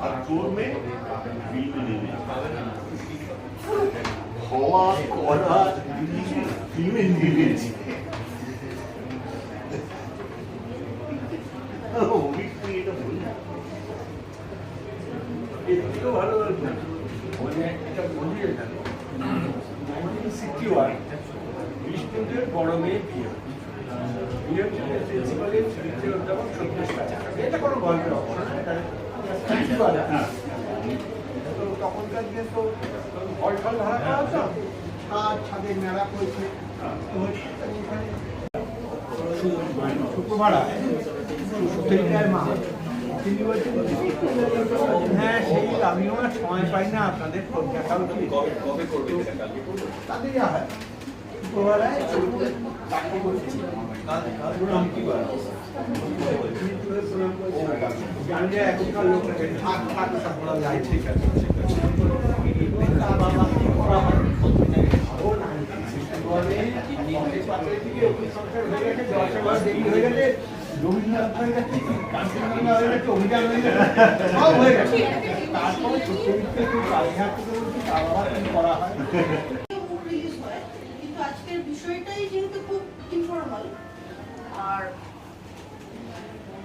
আর তোর মেয়ে হওয়া করা ফিল্মে নিয়েছি। ভালো লাগবে মানে একটা মন্দির এখানে 1961 বিষ্ণুদের বড় মেয়ে বিয়ে বিয়ের জন্য প্রিন্সিপালের দ্বিতীয় অধ্যাপক 36 টাকা। এটা কোনো গল্পের অংশ না, তো তখনকার দিনে তো ফল ফল ধরা করা হতো, ছাদের মেলা করেছে শুক্রবার মা তিনি বলছেন হ্যাঁ সেই আমিও আর সময় পাই না, আপনাদের দেখা উচিত তাদের হয় শুক্রবেলায় জানলে এখনকার লোক থাক থাক সব বলা যায়, ঠিক আছে অভিযান হয়ে গেছে সব হয়ে গেছে। তারপরে ছোট করা হয় কিন্তু আজকের বিষয়টাই যেহেতু খুব ইনফর্মাল আর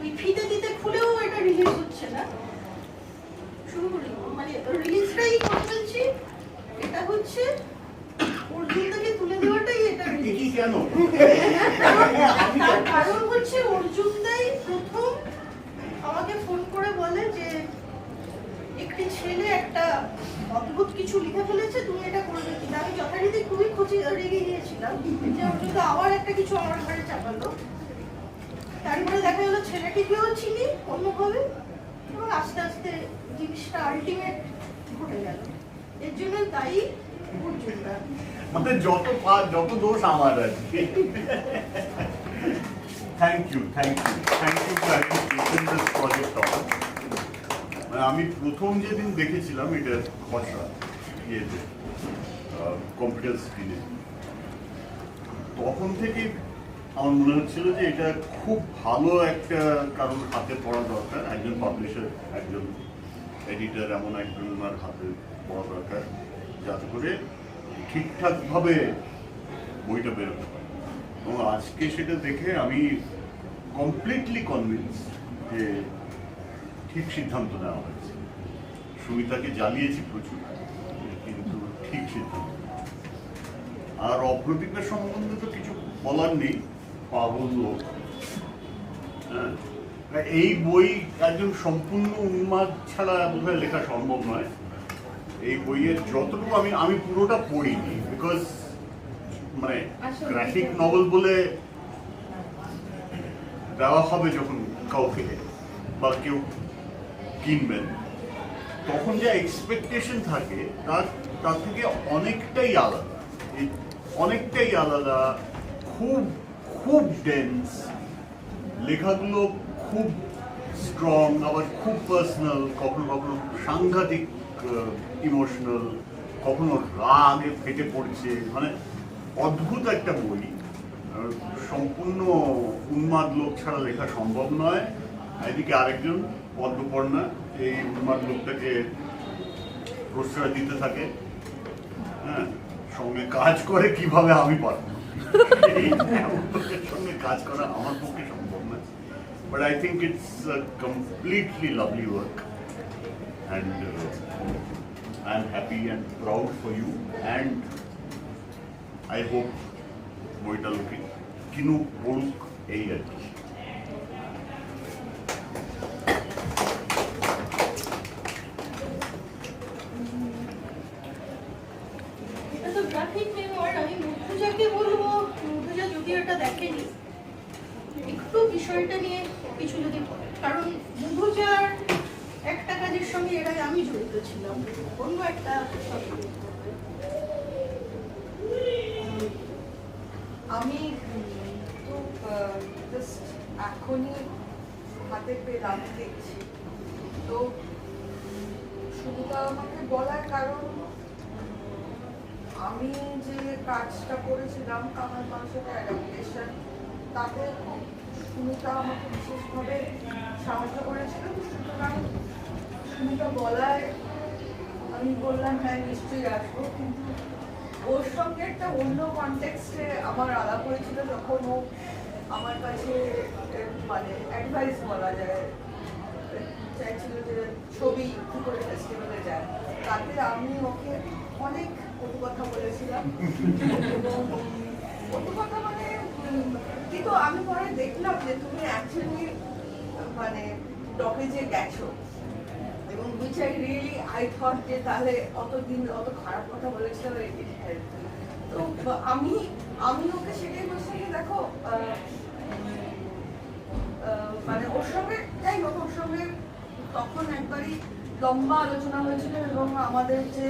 ওই ফিতে দিতে খুলেও এটা রিলিজ হচ্ছে না, শুরু করি মানে রিলিজটাই করে ফেলছি। এটা হচ্ছে অর্জুনদাকে তুলে দেওয়াটাই এটা রিলিজ। কেন? তার কারণ হচ্ছে অর্জুনদাই প্রথম আমাকে ফোন করে বলে যে একটি ছেলে একটা অদ্ভুত কিছু লিখে ফেলেছে, তুমি এটা করবে কিনা। আমি যথারীতি খুবই রেগে গিয়েছিলাম যে অর্জুনদা আবার একটা কিছু আমার ঘরে চাপালো। তারপরে দেখা গেলো ছেলেটিকেও চিনি অন্যভাবে এবং আস্তে আস্তে জিনিসটা আলটিমেট ঘটে গেল। এর জন্য দায়ী অর্জুনদা। মানে যত দোষ আমার আছে। থ্যাংক ইউ আমি প্রথম যেদিন দেখেছিলাম এটা খসড়া ইয়েতে কম্পিউটার স্ক্রিনে, তখন থেকে আমার মনে হচ্ছিল যে এটা খুব ভালো একটা কারোর হাতে পড়া দরকার, একজন পাবলিশার একজন এডিটর এমন একজনের হাতে পড়া দরকার যাতে করে ঠিকঠাকভাবে বইটা বেরোতে পারে। এবং আজকে সেটা দেখে আমি কমপ্লিটলি কনভিন্স যে ঠিক সিদ্ধান্ত নেওয়া হয়েছে। সুমিতাকে জ্বালিয়েছি প্রচুর, কিন্তু ঠিক সিদ্ধান্ত। আর অপ্রতিজ্ঞার সম্বন্ধে তো কিছু বলার নেই, পাগল লোক। হ্যাঁ, এই বই একজন সম্পূর্ণ উন্মাদ ছাড়া বোধহয় লেখা সম্ভব নয়। এই বইয়ের যতটুকু আমি পুরোটা পড়িনি, বিকজ মানে গ্রাফিক নভেল বলে দেওয়া হবে যখন কাউকে বা কেউ কিনবেন, তখন যা এক্সপেকটেশন থাকে তার থেকে অনেকটাই আলাদা, খুব খুব ডেন্স, লেখাগুলো খুব স্ট্রং, আবার খুব পার্সোনাল, কখনো কখনো সাংঘাতিক ইমোশনাল, কখনো রাগে ফেটে পড়ছে, মানে অদ্ভুত একটা বই। সম্পূর্ণ উন্মাদ লোক ছাড়া লেখা সম্ভব নয়। এদিকে আরেকজন পদ্মপর্ণা এই উন্মাদ লোকটাকে প্রশ্রয় দিতে থাকে, হ্যাঁ, সঙ্গে কাজ করে কিভাবে আমি পারবো, সঙ্গে কাজ করা আমার পক্ষে সম্ভব না। But I think it's a completely lovely work and I am happy and proud for you, and I hope বইটা লোকে কিনুক, পড়ুক, এই আর কি। এটা তো গ্রাফিক মেমোয়ার। আমি মুর্তজাকে বলবো, মুর্তজা যদি এটা দেখেনি, একটু বিষয়টা নিয়ে কিছু যদি, কারণ মুর্তজার একটা কাজের সঙ্গে এর আগে আমি জড়িত ছিলাম, অন্য একটা। আমি তো জাস্ট এখনই হাতে পেলাম, দেখছি তো সুবিধা আমাকে বলার কারণ আমি যে কাজটা করেছিলাম কামাল মানুষের অ্যাডাপ্টেশন, তাতে সুমিতা আমাকে বিশেষভাবে সাহায্য করেছিল। সুতরাং সুমিতা বলায় আমি বললাম হ্যাঁ নিশ্চয়ই আসবো, কিন্তু ওর সঙ্গে একটা অন্য কনটেক্সটে আমার আলাপ হয়েছিল যখন ও আমার কাছে মানে অ্যাডভাইস বলা যায় চাইছিল যে ছবি কী করে ফেস্টিভ্যালে যায়। তাতে আমি ওকে অনেক কটু কথা বলেছিলাম এবং কটু কথা মানে কিন্তু আমি পরে দেখলাম যে তুমি অ্যাকচুয়ালি মানে টকেজে গেছো এবং which I really I thought যে তাহলে অতদিন অত খারাপ কথা বলেছিল তো আমি ওকে সেটাই বলছি যে দেখো মানে ওর সঙ্গে যাই হোক ওর সঙ্গে তখন একবারই লম্বা আলোচনা হয়েছিল এবং আমাদের যে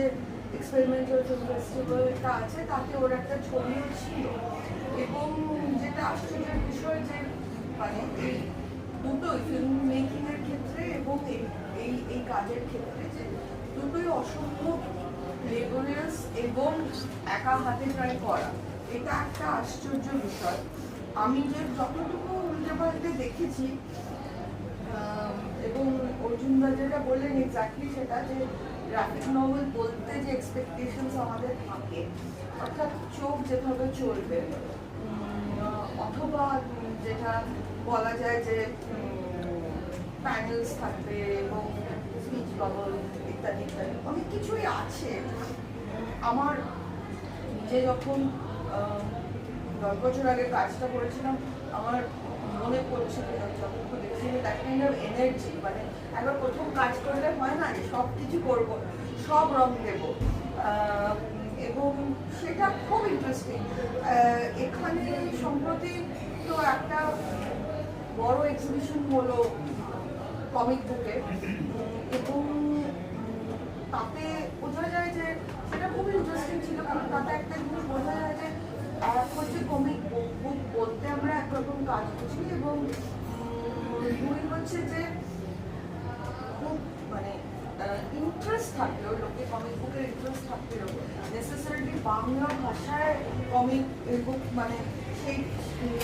এক্সপেরিমেন্টাল ফিল্ম ফেস্টিভ্যালটা আছে তাতে ওর একটা ছবিও ছিল এবং যেটা আশ্চর্যের বিষয় যে মানে এই দুটোই ফিল্ম মেকিং এর ক্ষেত্রে এবং এই কাজের ক্ষেত্রে যে দুটোই অসম্ভব লেবরিয়াস এবং একা হাতে প্রায় করা, এটা একটা আশ্চর্য বিষয়। আমি যে যতটুকু উল্টে পাল্টে দেখেছি এবং অর্জুনদা যেটা বললেন এক্স্যাক্টলি সেটা যে গ্রাফিক নভেল বলতে যে এক্সপেকটেশনস আমাদের থাকে অর্থাৎ চোখ যেভাবে চলবে অথবা যেটা বলা যায় যে প্যানেলস থাকবে এবং স্পিচ বাবল ইত্যাদি ইত্যাদি অনেক কিছুই আছে। আমার যে যখন 10 বছর আগে কাজটা করেছিলাম আমার মনে পড়ছে যতক্ষণ দেখছি দ্যাট কাইন্ড অফ এনার্জি, মানে একবার প্রথম কাজ করলে হয় না যে সব কিছু করবো সব রং দেবো এবং সেটা খুব ইন্টারেস্টিং। এখানে সম্প্রতি তো একটা বড় এক্সিবিশন হলো কমিক বুকে এবং তাতে বোঝা যায় যে সেটা খুবই ইন্টারেস্টিং ছিল কারণ তাতে একটা জিনিস বোঝা যায় যে এক হচ্ছে কমিক বুক বলতে আমরা একরকম কাজ করছি এবং দুই হচ্ছে যে খুব মানে ইন্টারেস্ট থাকলেও লোকে কমিক বুকের ইন্টারেস্ট থাকলেও নেসেসারিলি বাংলা ভাষায় কমিক বুক মানে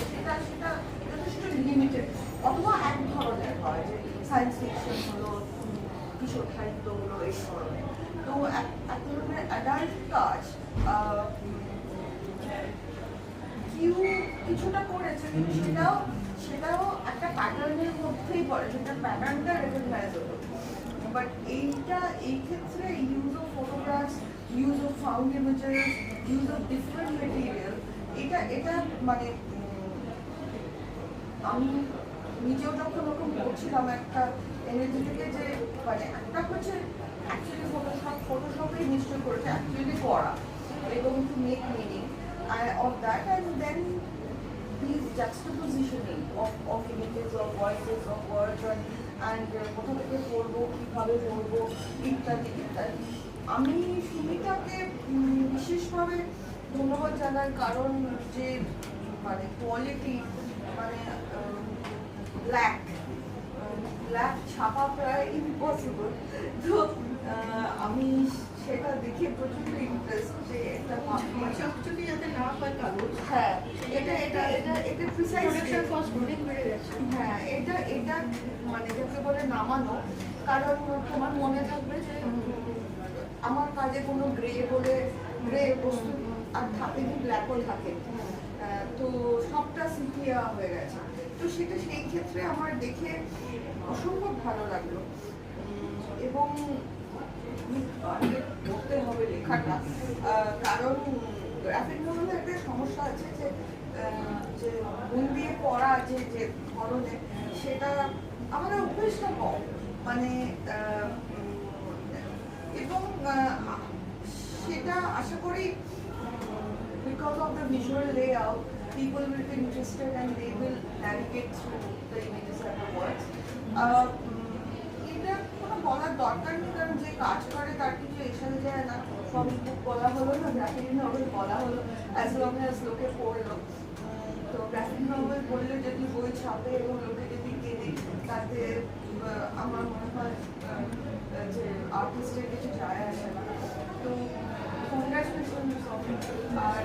সেটা যথেষ্ট লিমিটেড অথবা এক ধরনের হয় যে সায়েন্স ফিকশন হলো কিশোর সাহিত্য হলো এই ধরনের। তো এক ধরনের অ্যাডাল্ট কাজ কিছুটা করেছে কিন্তু সেটাও একটা প্যাটার্নের মধ্যেই পড়ে, সেটা প্যাটার্নটা রেকগনাইজ হলো। বাট এই ক্ষেত্রে use of photographs, use of found images, use of different material এটা মানে আমি নিজেও যখন ওরকম করছিলাম একটা এনার্জি থেকে যে মানে একটা হচ্ছে অ্যাকচুয়ালি ফটোশপেই নিশ্চয় করেছে অ্যাকচুয়ালি করা এবং to make meaning of that and then these juxtapositioning of images, of voices, of words and কোথা থেকে পড়বো কীভাবে পড়বো ইত্যাদি ইত্যাদি। আমি সুমিতাকে বিশেষভাবে ধন্যবাদ জানার কারণ যে মানে কোয়ালিটি মানে ব্ল্যাক ছাপা প্রায় ইম্পসিবল। তো আমি সেটা দেখে প্রচন্ড ইন্টারেস্ট যে একটা চকচকে যাতে না হয় কাগজ, হ্যাঁ এটা প্রিসাইসলি কস্ট অনেক বেড়ে গেছে। হ্যাঁ এটা মানে যাকে বলে নামানো, কারণ তোমার মনে থাকবে যে আমার কাজে কোনো গ্রে বস্তু আর থাকে কি ব্ল্যাকও থাকে, তো সবটা সিপিয়া হয়ে গেছে। তো সেটা সেই ক্ষেত্রে আমার দেখে অসম্ভব ভালো লাগলো এবং পড়তে হবে লেখাটা কারণ গ্রাফিক নোভেলে একটা সমস্যা আছে যে মন দিয়ে পড়া যে ধরনের সেটা আমাদের অভ্যেসটা কম মানে এবং সেটা আশা করি because of the visual layout people will be interested and they will navigate through the images and the words. এটা কোনো বলার দরকার নেই কারণ যে কাজ করে তার কিছু এসে যায় না, কমিক বুক বলা হলো না গ্রাফিক নভেল বলা হলো অ্যাজ লং অ্যাজ লোকে পড়লো। তো গ্রাফিক নভেল পড়লে যদি বই ছাপে এবং লোকে যদি কেনে তাতে আমার মনে হয় যে আর্টিস্টের কিছু যায় আসে না। তো কংগ্রাচুলেশন। আর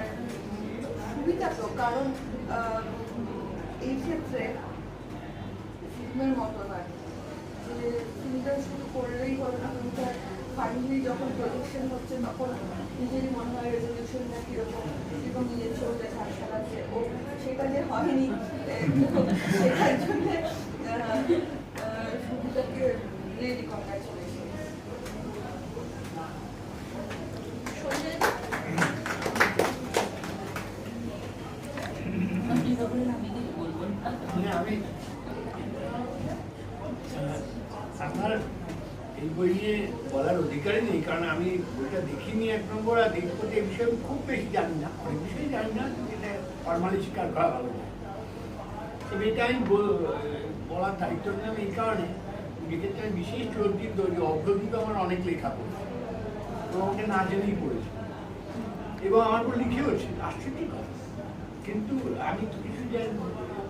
সুবিধা তো কারণ এই ক্ষেত্রে ফিল্মের মতো নয় যে তুমি তো শুধু করলেই হবে না, তুমি তো ফাইনালি যখন প্রজেকশন হচ্ছে তখন নিজেরই মনে হয় রেজলিউশন না কীরকম এবং নিজের চলতে সারাচ্ছে ও সেটা যে হয়নি সেটার জন্য সুবিধাকে রিয়েলি কংগ্রাচুলেশন। আমি আমার এই বই নিয়ে বলার অধিকারই নেই, কারণ আমি বইটা দেখিনি এক নম্বর, আর দেখবো এই বিষয়ে আমি খুব বেশি জানি না, অনেক বিষয়ে জানি না, এটা ফর্মালি স্বীকার করা ভালো না। তবে এটা আমি বলার দায়িত্ব নিলাম এই কারণে, এক্ষেত্রে আমি বিশেষ জোর দিই যে অগ্রদীপ আমার অনেক লেখা পড়েছে এবং আমাকে না জেনেই পড়েছে এবং আমার উপর লিখেওছে, আশ্চর্য কথা। কিন্তু আমি তো কিছু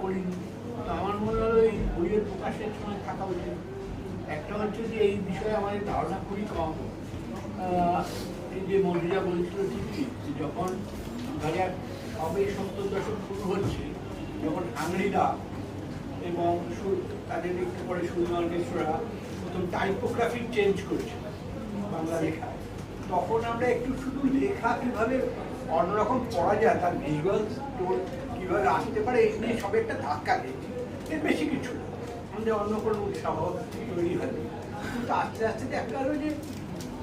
করিনি, তো আমার মনে হলো এই বইয়ের প্রকাশের সময় থাকা উচিত। একটা হচ্ছে যে এই বিষয়ে আমাদের ধারণা খুবই কম। এই যে মন্ত্রীরা বলেছিল ঠিকই, যখন 2000 সবে 70 দশক শুরু হচ্ছে, যখন আংরিদা এবং তাদের একটু পরে সুলমান মিশ্ররা প্রথম টাইপোগ্রাফি চেঞ্জ করছে বাংলা লেখা, তখন আমরা একটু শুধু লেখা কীভাবে অন্যরকম পড়া যায়, তার ভিজুয়াল কীভাবে আসতে পারে এই নিয়ে সব একটা ধাক্কা দিয়েছি, এর বেশি কিছু না, আমাদের অন্য কোনো উৎসাহ তৈরি হয়নি। কিন্তু আস্তে আস্তে দেখা গেল যে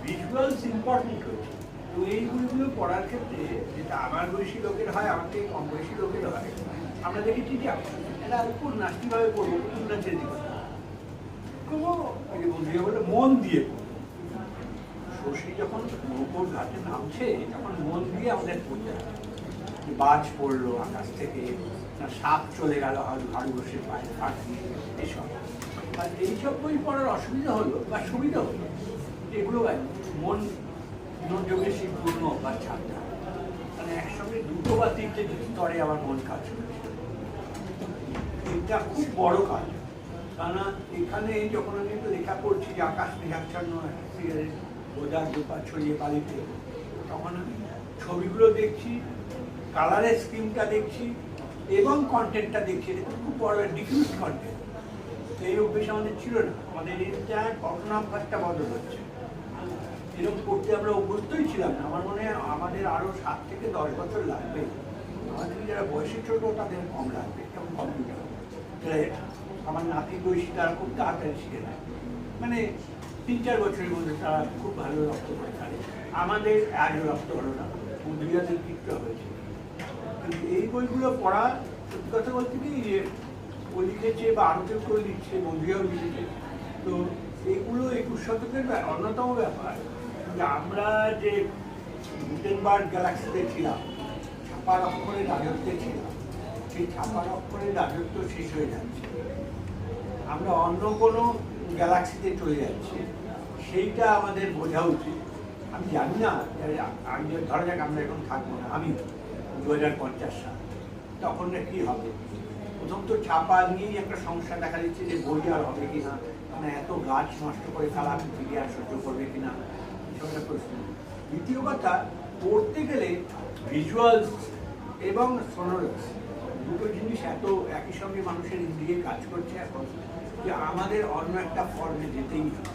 ভিজুয়ালস ইম্পর্টেন্ট হয়েছে। তো এই বইগুলো পড়ার ক্ষেত্রে যেটা আমার বয়সী লোকের হয়, আমাকে কম বয়সী লোকের হয়, আমরা দেখেছি যে এটা উপন্যাস কীভাবে পড়বো, উপন্যাসের দিকে কোনো বন্ধুরা বলে মন দিয়ে শশী যখন নৌকোর ঘাটে নামছে তখন মন দিয়ে আমাদের পড়তে হবে। বাজ পড়লো আকাশ থেকে, না সাপ চলে গেল হাড়ু বসে পায়ে ফাঁক দিয়ে, এসব। আর এইসব বই পড়ার অসুবিধা হলো বা সুবিধা হলো, এগুলো মন যোগের সেই পূর্ণ অভ্যাস ছাড়তে হবে, মানে একসঙ্গে দুটো বা তিনটে স্তরে আমার মন কাজ করেছে। এটা খুব বড় কাজ, কারণ এখানে যখন আমি একটু লেখা করছি যে আকাশ মেঘাচ্ছন্ন বোঝার দোপা ছড়িয়ে বাড়িতে, তখন আমি ছবিগুলো দেখছি, কালারের স্ক্রিনটা দেখছি এবং কন্টেন্টটা দেখছি। এটা খুব বড় ডিফিউজ কন্টেন্ট, এই অভ্যেস আমাদের ছিল না। আমাদের এটা ঘটনাভাসটা বদল হচ্ছে, এরকম করতে আমরা অভ্যস্তই ছিলাম না। আমার মনে হয় আমাদের আরও 7 থেকে 10 বছর লাগবে, আমাদের যারা বয়সে ছোট তাদের কম লাগবে। যেমন কম্পিউটার, আমার নাতি বয়সী তারা খুব তাড়াতাড়ি শিখে নেয়, মানে 3-4 বছরের মধ্যে তারা খুব ভালো রক্ত করে থাকে। আমাদের আগে রক্ত হলো না, 2000 কিছুটা হয়েছে। কিন্তু এই বইগুলো পড়া, সত্যি কথা বলতে কি, যে ও লিখেছে বা আরও কেউ করে লিখছে, বন্ধুরাও লিখেছে, তো এইগুলো 21 শতকের অন্যতম ব্যাপার যে আমরা যে গুটেনবার্গ গ্যালাক্সিতে ছিলাম, ছাপার অক্ষরের রাজত্বে ছিলাম, সেই ছাপার অক্ষরের রাজত্ব শেষ হয়ে যাচ্ছে, আমরা অন্য কোনো গ্যালাক্সিতে চলে যাচ্ছি, সেইটা আমাদের বোঝা উচিত। আমি জানি না, আমি ধরা যাক আমরা এখন থাকবো না, আমি 2050 সাল, তখন কী হবে। প্রথম তো ছাপা নিয়েই একটা সমস্যা দেখা দিচ্ছে যে বই আর হবে কিনা, মানে এত গাছ নষ্ট করে কালা পৃথিবী আর সহ্য করবে কিনা, এসব একটা প্রশ্ন। দ্বিতীয় কথা, পড়তে গেলে ভিজুয়ালস এবং সোনোরাস দুটো জিনিস এত একই সঙ্গে মানুষের ইন্দ্রিয়ে কাজ করছে এখন, যে আমাদের অন্য একটা ফর্মে যেতেই হবে।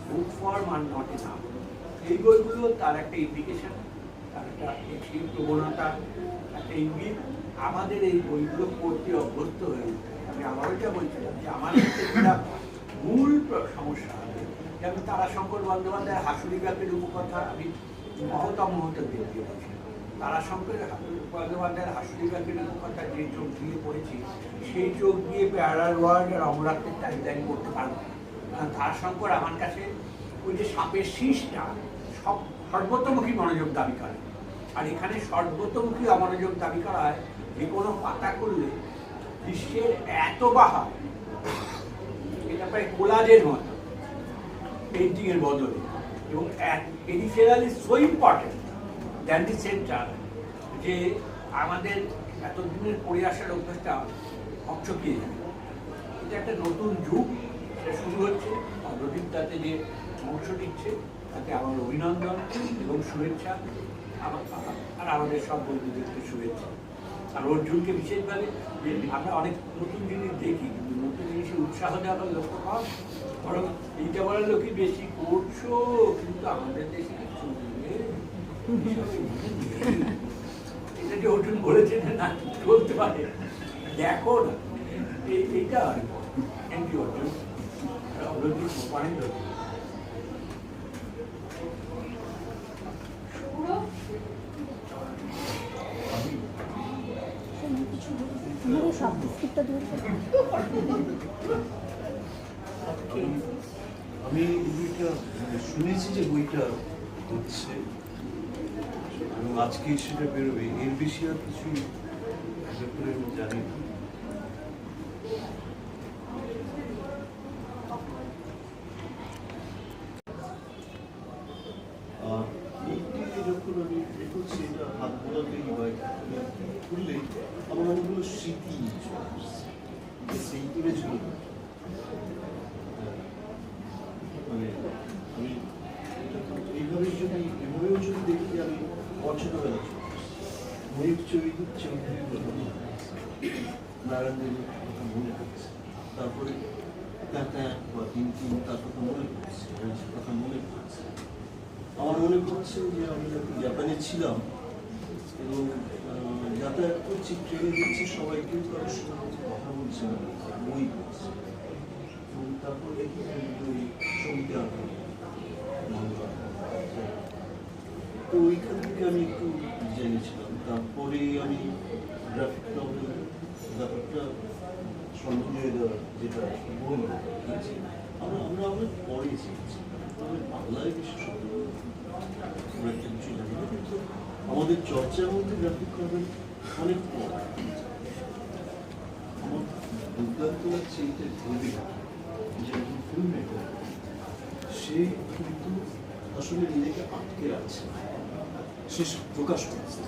বুক ফর্ম আর নট এনাফ। এই বইগুলো তার একটা ইন্ডিকেশন, তার একটা সেই প্রবণতা, একটা ইঙ্গিত। আমাদের এই বইগুলো পড়তে অভ্যস্ত হয়ে উঠে। আমি আবারও যা বলছিলাম যে আমার একটা মূল সমস্যা হবে, যেমন তারাশঙ্কর বন্দ্যোপাধ্যায়ের হাসুরি ব্যাপের উপকথা আমি মহতা দিয়ে বলছি। তারাশঙ্কর বন্দ্যোপাধ্যায়ের হাসুরি ব্যাপের উপকথা যে চোখ দিয়ে পড়েছি, সেই চোখ দিয়ে প্যারাল ওয়ার্ল্ড আর অমরাত্মের টাইমলাইন করতে পারবো। কারণ তারাশঙ্কর আমার কাছে ওই যে সাপের শীষটা সর্বতোমুখী মনোযোগ দাবি করে, আর এখানে সর্বতোমুখী অমনোযোগ দাবি করা হয়। যে কোনো পাতা করলে বিশ্বের এত বাহা, এটা প্রায় কোলাজের মতো পেন্টিংয়ের বদলে, এবং peripheral is so important than the centre, যে আমাদের এতদিনের পড়ে আসার অভ্যাসটা হকচকিয়ে যাবে। এটা একটা নতুন যুগ, সেটা শুরু হচ্ছে। অগ্রদীপ তাতে যে অংশ নিচ্ছে তাতে আমার অভিনন্দন এবং শুভেচ্ছা, আর আমাদের সব বন্ধুদেরকে শুভেচ্ছা। আর অর্জুনকে বিশেষভাবে, আমরা অনেক নতুন জিনিস দেখি কিন্তু নতুন জিনিসের উৎসাহ দেওয়ার লক্ষ্য কম, বরং এইটা বলার লোকই বেশি করছো, কিন্তু আমাদের দেশে কিছু নেই। এটা যে অর্জুন বলেছে না চলতে পারে, দেখো না এইটা আর এমপি অর্জুন অলৌকিক পয়েন্ট হচ্ছে। আমি বইটা শুনেছি যে বইটা হচ্ছে এবং আজকে সেটা বেরোবে, এর বেশি আর কিছুই ব্যাপারে আমি জানি না। এইটি যখন আমি করছি এটা হাত বোলাতেই বা খুললেই আমার অনেকগুলো স্মৃতি চলে আসছে, সেই তুলে ছিল মানে আমি এইভাবেও যদি দেখি আমি অছোটবেলা ময়ূর চৌধুরীর নারায়ণ দেবের কথা মনে পড়ছে, তারপরে টাটা বা তিন তার কথা মনে পড়ছে, কথা মনে পড়ছে। আমার মনে পড়ছে যে আমি যখন জাপানে ছিলাম এবং যাতায়াত করছি, ট্রেনে দেখছি সবাই কেউ কারোর সঙ্গে কথা বলছে না, বই পড়ছে। এবং তারপর দেখি ওই ছবিতে আঁকা তো ওইখান থেকে আমি একটু জেনেছিলাম। তারপরে আমি গ্রাফিক নভেল ব্যাপারটা সন্দেহ দেওয়া যেটা বই আমরা অনেক পরে শিখছি, তবে বাংলায় বিশেষত আমরা একটা কিছু জানি না, কিন্তু আমাদের চর্চার মধ্যে গ্রাফিক নভেল অনেক পরে। আমার দুর্দান্ত লাগছে এইটা ভেবে যে একজন ফিল্ম মেকার সে কিন্তু আসলে নিজেকে আটকে রাখছে, সে প্রকাশ করছে।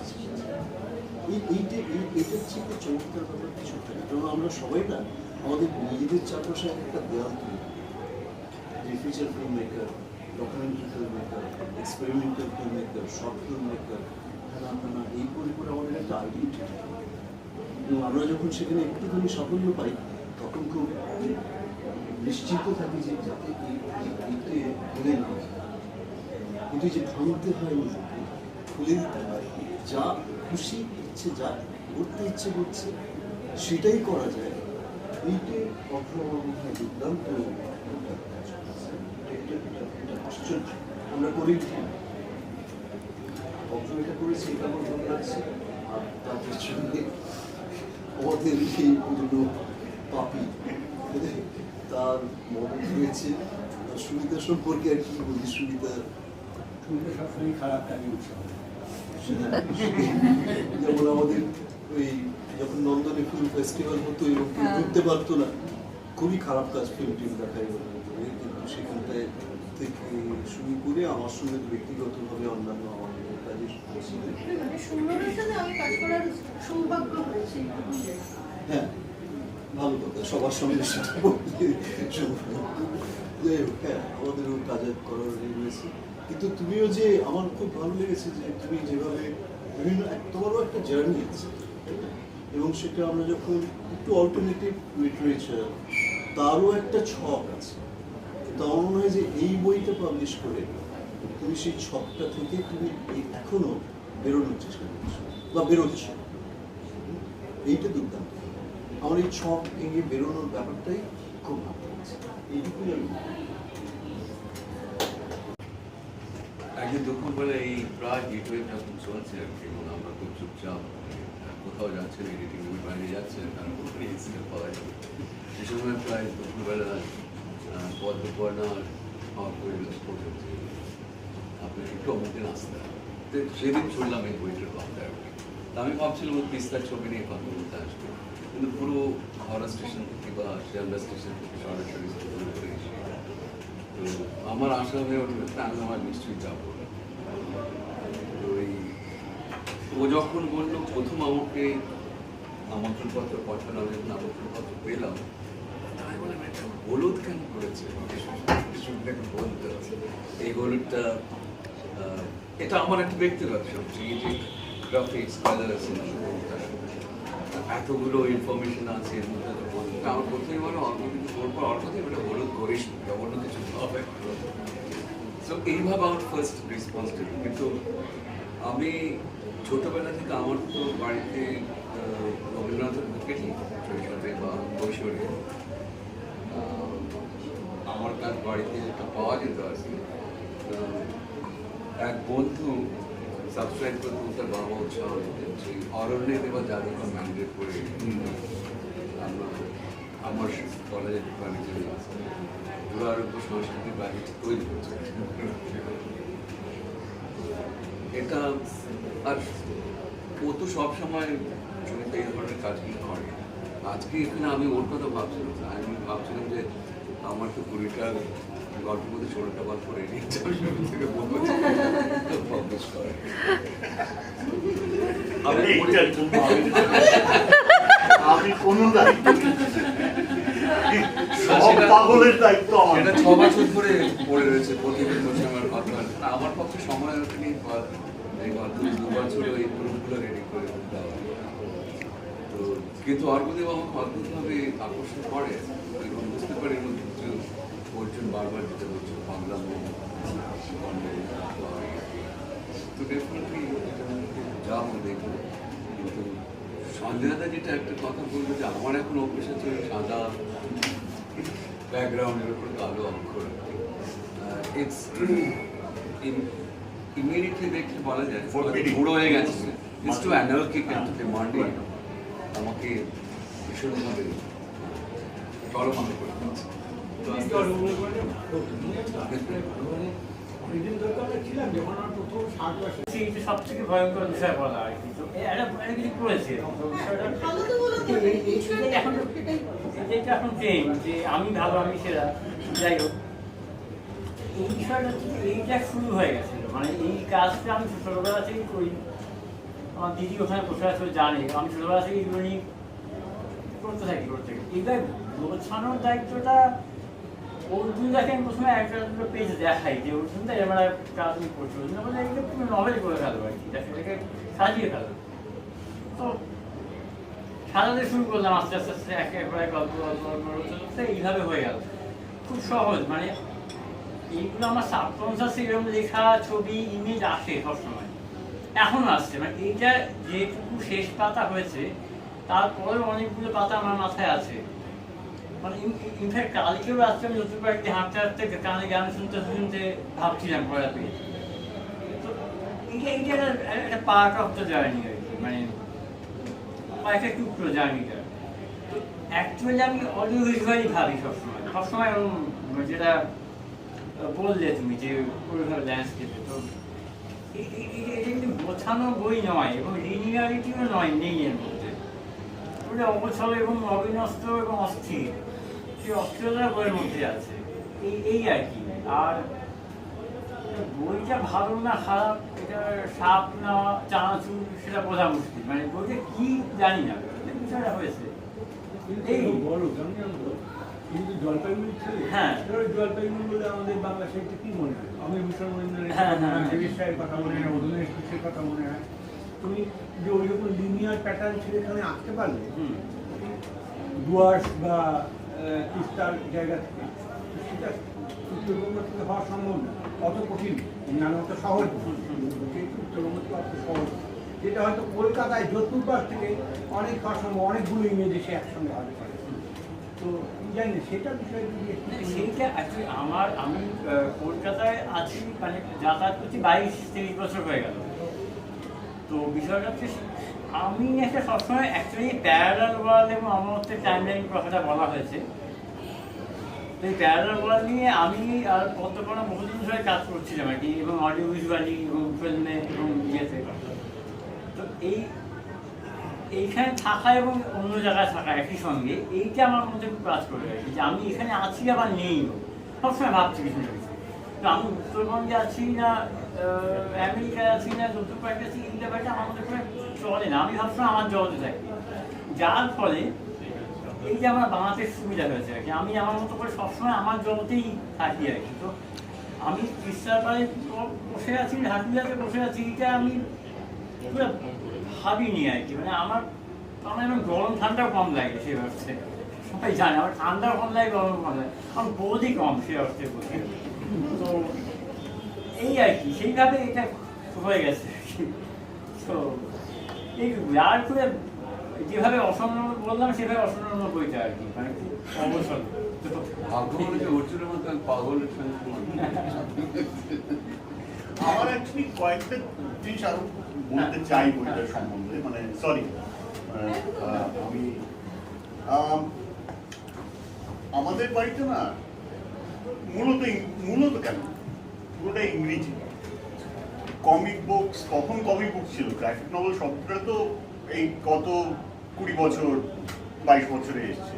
এইটার চেয়ে চমৎকার ব্যাপার কিছু থাকে, কারণ আমরা সবাই না আমাদের নিজেদের চারপাশে একটা দেওয়াল তৈরি যে feature film maker, documentary film maker, experimental film maker, short film maker, না এই করে আমাদের একটা আইডেন্টিটি। এবং আমরা যখন সেখানে একটুখানি সাফল্য পাই তখন খুব নিশ্চিত থাকি যে যাতে এইতে ভুলে না, কিন্তু যে ভাঙতে হয় নিজেকে, খুলে দিতে হয়, যা খুশি ইচ্ছে, যা করতে ইচ্ছে করছে সেটাই করা যায়। এইটা দুর্দান্ত আশ্চর্য আমরা করি, এটা করেছি, এটা আমার ভালো লাগছে। আর তার পেছনে আমাদের এই পুরনো পাপি তার মদত রয়েছে। সুবিধা সম্পর্কে আর কি বলি, সুবিধা সবসময় খারাপ কাজে উৎসাহ, যেমন আমাদের ওই যখন নন্দনে ফিল্ম ফেস্টিভ্যাল হতো এবং কেউ ঢুকতে পারতো না, খুবই খারাপ কাজ ফিল্ম টিম দেখাই বলে, কিন্তু সেখানটায় থেকে শুরু করে আমার সঙ্গে ব্যক্তিগতভাবে অন্যান্য আমাদের কাজের সুন্দরের সাথে আমি কাজ করার সৌভাগ্য হয়েছে। হ্যাঁ, ভালো কথা, সবার সঙ্গে সেটা বলতে যাই হোক। হ্যাঁ, আমাদেরও কাজ করার রয়েছে, কিন্তু তুমিও যে আমার খুব ভালো লেগেছে যে তুমি যেভাবে বিভিন্ন তোমারও একটা জার্নি আছে, এবং সেটা আমরা যখন একটু অল্টারনেটিভ লিটারেচার তারও একটা ছক আছে। তো আমার মনে হয় যে এই বইটা পাবলিশ করে তুমি সেই ছকটা থেকে তুমি এখনো বেরোনোর চেষ্টা করছো বা বেরোচ্ছ, এইটা দুর্দান্ত। আমার এই ছক ভেঙে বেরোনোর ব্যাপারটাই খুব ভালো লাগছে, এইটুকুই আমি। আগে দুপুরবেলা এই প্রায় গেটওয়ে যখন চলছে আর কি, এবং আমরা খুব চুপচাপ কোথাও যাচ্ছেন, এডিটিং রুমের বাইরে যাচ্ছেন, তারপর সিনেমা পাওয়া যাবে। সে সময় প্রায় দুপুরবেলা পদ্মপর্ণা আমার পরিবেশ পড়েছে, আপনার একটু অমুকে আসতে হবে। তো সেদিন শুনলাম এই বইটার কথা আর কি। আমি ভাবছিলাম তিস্তার ছবি নিয়ে কথা বলতে আসবো, কিন্তু পুরো হাওড়া স্টেশন থেকে বা শিয়ালদা স্টেশন থেকে সরাসরি করে এসে তো আমার আশা হয়ে উঠবে আমি আমার নিশ্চয়ই যাবো। ওই ও যখন বললো প্রথম আমাকে আমন্ত্রণপত্র পাঠানো, যখন আমন্ত্রণপত্র পেলাম আমি বললাম এটা হলুদ কেন করেছে, বলতে এই হলুদটা এটা আমার একটা ব্যক্তিগত সবচেয়ে এই যে গ্রাফিক্স কালার আছে তার এতগুলো ইনফরমেশন আছে এর মধ্যে তো বলতে আমার প্রথমে বলো অল্প কিছু করবো অল্প থেকে ওটা হলুদ করিস অন্য কিছু হবে সো এইভাবে আমার ফার্স্ট রেসপন্স ছিল। কিন্তু আমি ছোটবেলা থেকে আমার তো বাড়িতে রবীন্দ্রনাথের বুক দেখি শৈশবে বা কৈশোরে আমার কাজ বাড়িতে একটা পাওয়া যেত আর কি। এক বন্ধু সাবস্ক্রাইব করতে তার বাবা উৎসাহ দিতেন সেই অরণ্যে দেওয়া জাদুঘর ম্যান্ডেট করে আমরা আমার কলেজের ডিপার্টমেন্টে দুরারোগ্য সংস্কৃতির বাড়ি তৈরি করছে। এটা আর ও তো সবসময় ছবিতে এই ধরনের কাজগুলো করে। আজকে এখানে আমি ওর কথা ভাবছিলাম না, আমি ভাবছিলাম যে আমার তো 20টা গল্পের মধ্যে 16টা গল্প রেডি আছে, আমি শুরু থেকে বলবো পাবলিশ করে। আমি কোনো দায়িত্ব সব পাগলের দায়িত্ব আমার। এটা 6 বছর ধরে পড়ে রয়েছে, প্রতিদিন বসে আমার কথা হয়। আমার পক্ষে সময় ওঠেনি এই গল্প 2 বছর এই প্রুফগুলো রেডি করে দেওয়া। তো কিন্তু অর্ঘ্যদেব আমাকে অদ্ভুতভাবে আকর্ষণ করে এবং বুঝতে পারি এর মধ্যে কিছু অর্জুন বারবার যেটা বলছে বাংলা তো ডেফিনেটলি যাবো দেখবো। কিন্তু সঞ্জয়দা যেটা একটা কথা বলবো যে আমার এখন অভ্যেস আছে সাদা ব্যাকগ্রাউন্ডের উপর কালো অক্ষর। ইটস ইমিডিয়েটলি দেখলে বলা যায় বুড়ো হয়ে গেছে, it's two anarchic and demanding, আমাকে ভীষণভাবে চলমান করে দিচ্ছে। অনেকদিন ধরে তো আমরা ছিলাম যখন আমার প্রথম 60 বছর এইটা সব থেকে ভয়ঙ্কর বিষয় বলা আর কি। তো একটা কিছু করেছে ভালো তো বলো তো, কিছু একটা এখন সেটাই বলো। যেটা এখন ট্রেন যে আমি ভালো আমি সেরা, যাই হোক এই বিষয়টা থেকে এইটা শুরু হয়ে গেছিল। মানে এই কাজটা আমি ছোটবেলা থেকেই করি, আমার দিদি ওখানে বসে আছে জানে, আমি ছোটবেলা থেকে এগুলো নিয়ে করতে থাকি। এইবার গোছানোর দায়িত্বটা অর্জুনদাকে আমি প্রথমে একটা দুটো পেজ দেখাই যে অর্জুনদা এবার কাজ আমি করছি, অর্জুন বলে এইটা তুমি নভেল করে ফেলো আর কি, সেটাকে সাজিয়ে ফেলো। তো সাজাতে শুরু করলাম আস্তে আস্তে আস্তে একেবারে গল্প এইভাবে হয়ে গেল, খুব সহজ। মানে এইগুলো আমার সাবকনসিয়াসে এরকম লেখা ছবি ইমেজ আসে সবসময়, এখনো আসছে। মানে এইটা যেটুকু শেষ পাতা হয়েছে তারপরেও অনেকগুলো পাতা আমার মাথায় আছে। মানে ইনফ্যাক্ট কালকেও রাত্রে আমি নতুন কয়েকটি হাঁটতে হাঁটতে কানে গান শুনতে শুনতে ভাবছিলাম পড়া পেয়ে। তো এইটা একটা পার্ট অফ দ্য জার্নি আর কি, মানে একটা টুকরো জার্নিটা। তো অ্যাকচুয়ালি আমি অডিও ভিজুয়ালি ভাবি সবসময় যেটা বললে তুমি যে ল্যান্ডস্কেপে। তো এটা কিন্তু গোছানো বই নয় এবং লিনিয়ারিটিও নয়, নেই এর মধ্যে। ওটা অগোছালো এবং অবিনষ্ট এবং অস্থির, সেই অস্থিরতা বইয়ের মধ্যে আছে, এই আর কি। আর বইটা ভালো না খারাপ, এটা সাপ না চানাচুর সেটা বোঝা মুশকিল। মানে বইটা কি জানি না, বিষয়টা হয়েছে এই বলো কিন্তু জলপাইগুড়ি ছেলে, হ্যাঁ জলপাইগুড়ি বলে আমাদের বাংলা সাহিত্যে কি মনে হয়? আমি ভূষণ হ্যাঁ, হ্যাঁ। মন্দিরের কথা মনে হয়, অধুনের কৃষির কথা মনে হয়। তুমি যে ওই রকম লিনিয়ার প্যাটার্ন ছিল এখানে আঁকতে পারলে ডুয়ার্স বা তিস্তার জায়গা থেকে, সেটা উত্তরবঙ্গ থেকে হওয়া সম্ভব না, অত কঠিন না, অত সহজ উত্তরবঙ্গ থেকে অত সহজ, যেটা হয়তো কলকাতায় যোধপুরবাগ থেকে অনেক হওয়া সম্ভব, অনেকগুলো ইমেজ এসে একসঙ্গে হতে পারে। তো জানি না সেটা বিষয়ে যদি সেইটা অ্যাকচুয়ালি আমি কলকাতায় আছি, মানে যাতায়াত করছি 22-23 বছর হয়ে গেল। তো বিষয়টা হচ্ছে আমি একটা সবসময় অ্যাকচুয়ালি প্যারালাল ওয়ার্ল্ড এবং আমার হচ্ছে টাইম লাইন কথাটা বলা হয়েছে। তো এই প্যারালাল ওয়ার্ল্ড নিয়ে আমি আর পদ্মকণা বহুদিন ধরে কাজ করছিলাম আর কি, এবং অডিও ভিজুয়ালি এবং ফিল্মে এবং ইয়েতে। তো এইখানে থাকা এবং অন্য জায়গায় থাকা একই সঙ্গে এইটা আমার মধ্যে খুব কাজ করে আর কি, যে আমি এখানে আছি আবার নেই, সবসময় ভাবছি কিছু না কিছু। তো আমি উত্তরবঙ্গে আছি না আমেরিকায় আছি না যৌতুকবাড়িতে আছি, এই ব্যাপারটা আমার মধ্যে করে চলে না। আমি সবসময় আমার জগতে থাকি, যার ফলে এই যে আমার বাংলাতে সুবিধা হয়েছে আর কি, আমি আমার মতো করে সবসময় আমার জগতেই থাকি আর কি। তো আমি তিস্তার পাড়ে বসে আছি, ঢাকুরিয়াতে বসে আছি, এইটা আমি পুরো ভাবিনি আর কি। মানে আমার আমার এবং গরম ঠান্ডাও কম লাগে সে অর্থে, সবাই জানে আমার ঠান্ডাও কম লাগে, গরম কম লাগে, আমার বোধই কম সে অর্থে বলতে। তো এই আর কি, সেইভাবে এটা হয়ে গেছে। তো এই আর করে যেভাবে অসম্মান বললাম সেভাবে অসম্মান বইটা আর কি, মানে খুব অবসর। পাগল যে অর্জুনের মতো পাগলের সঙ্গে সমান। আমার অ্যাকচুয়ালি কয়েকটা জিনিস আরো বলতে চাই বইটার সম্বন্ধে, মানে সরি আমি আমাদের বাড়িতে না মূলত কেন পুরোটা ইংরেজি কমিক বুকস। কখন কমিক বুক ছিল, গ্রাফিক নভেল শব্দটা তো এই গত 20 বছর 22 বছরে এসছে,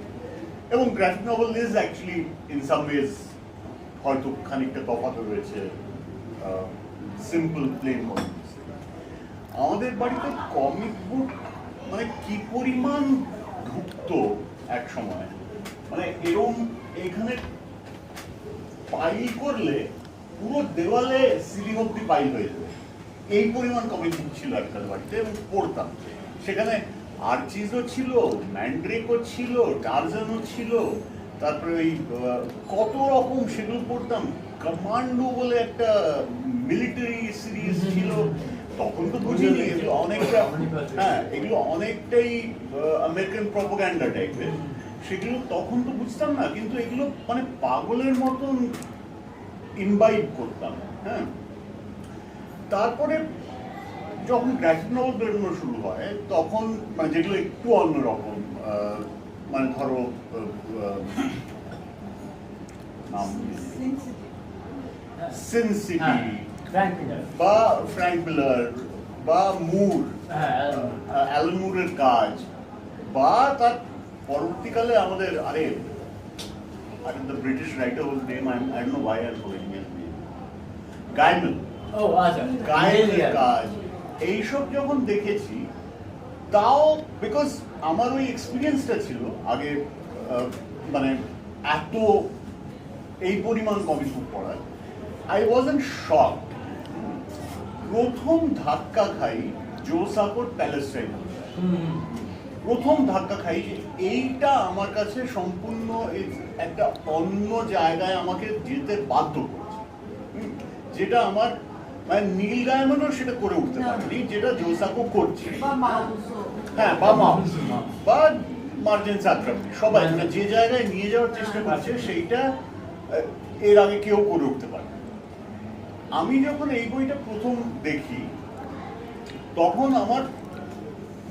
এবং graphic novel is actually in some wedge হয়তো খানিকটা তফাৎ রয়েছে সিম্পল প্লেন কমিক্স। আমাদের বাড়িতে কমিক বুক মানে কি পরিমাণ ঢুকতো এক সময়, মানে এরম এখানে পাইল করলে পুরো দেওয়ালে সিলিং অব্দি পাইল হয়ে যাবে, এই পরিমাণ কমিক বুক ছিল একটা বাড়িতে, এবং পড়তাম। সেখানে আর্চিজও ছিল, ম্যান্ড্রেকও ছিল, টারজানও ছিল, তারপরে ওই কত রকম সেগুলো পড়তাম। কমান্ডো বলে একটা মিলিটারি সিরিজ ছিল, তখন তো বুঝিনি এগুলো অনেকটা, হ্যাঁ এগুলো অনেকটাই আমেরিকান প্রপাগান্ডা টাইপের, সেগুলো তখন তো বুঝতাম না, কিন্তু এগুলো মানে পাগলের মতন ইনভাইট করতাম। হ্যাঁ, তারপরে যখন গ্রাফিক নভেল বেরোনো শুরু হয় তখন মানে যেগুলো একটু অন্যরকম, মানে ধরো নাম সিন সিটি বা ফ্র্যাঙ্ক মিলার বা মুর, অ্যালান মুরের কাজ, বা তার পরবর্তীকালে আমাদের the British writer whose name I don't know why I'm forgetting his name, Gaiman, গায়েনের কাজ, এইসব যখন দেখেছি, তাও বিকজ আমার ওই এক্সপিরিয়েন্সটা ছিল আগে, মানে এত এই পরিমাণ কমিক বুক পড়ার, আই ওয়াজন্ট শকড। প্রথম ধাক্কা খাই জোসাকোর প্যালেস্টাইন, প্রথম ধাক্কা খাই যে এইটা আমার কাছে সম্পূর্ণ একটা অন্য জায়গায় আমাকে যেতে বাধ্য করছে, যেটা আমার মানে নীল গায়মানও সেটা করে উঠতে পারেনি, যেটা জোসাকো করছে। হ্যাঁ, বা মাউস বা মার্জেন সাত্রাপি, সবাই মানে যে জায়গায় নিয়ে যাওয়ার চেষ্টা করছে সেইটা এর আগে কেউ করে উঠতে পারে। আমি যখন এই বইটা প্রথম দেখি তখন আমার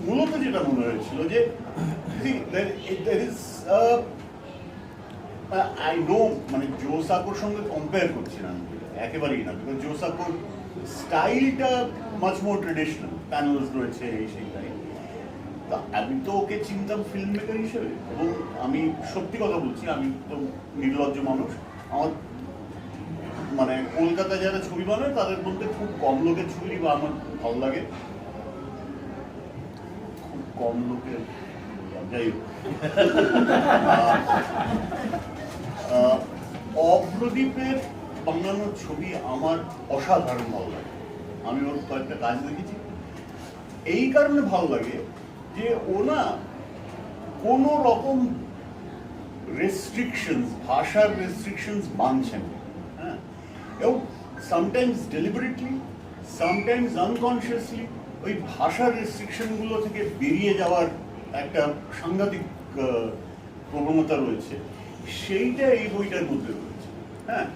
মূলত যেটা মনে হয়েছিল যে আই নো, মানে জোসাকোর সঙ্গে কম্পেয়ার করছি না একেবারেই না, বিকজ জোসাকোর স্টাইলটা মাচ মোর ট্রেডিশনাল, প্যানেলস রয়েছে এই সেইটাই। তা আমি তো ওকে চিনতাম ফিল্ম মেকার হিসেবে, এবং আমি সত্যি কথা বলছি, আমি তো নির্লজ্জ মানুষ, আমার মানে কলকাতায় যারা ছবি বানায় তাদের মধ্যে খুব কম লোকের ছবি বা আমার ভালো লাগে, খুব কম লোকের, যাই হোক। অভ্রদীপের বানানোর ছবি আমার অসাধারণ ভালো লাগে, আমি ওর কয়েকটা কাজ দেখেছি। এই কারণে ভালো লাগে যে ও না কোনো রকম রেস্ট্রিকশনস, ভাষার রেস্ট্রিকশনস মানছেন, হ্যাঁ, এবং সামটাইমস ডেলিবারেটলি, সামটাইমস আনকনসিয়াসলি ওই ভাষার রেস্ট্রিকশনগুলো থেকে বেরিয়ে যাওয়ার একটা সাংঘাতিক প্রবণতা রয়েছে, সেইটা এই বইটার মধ্যে রয়েছে। হ্যাঁ,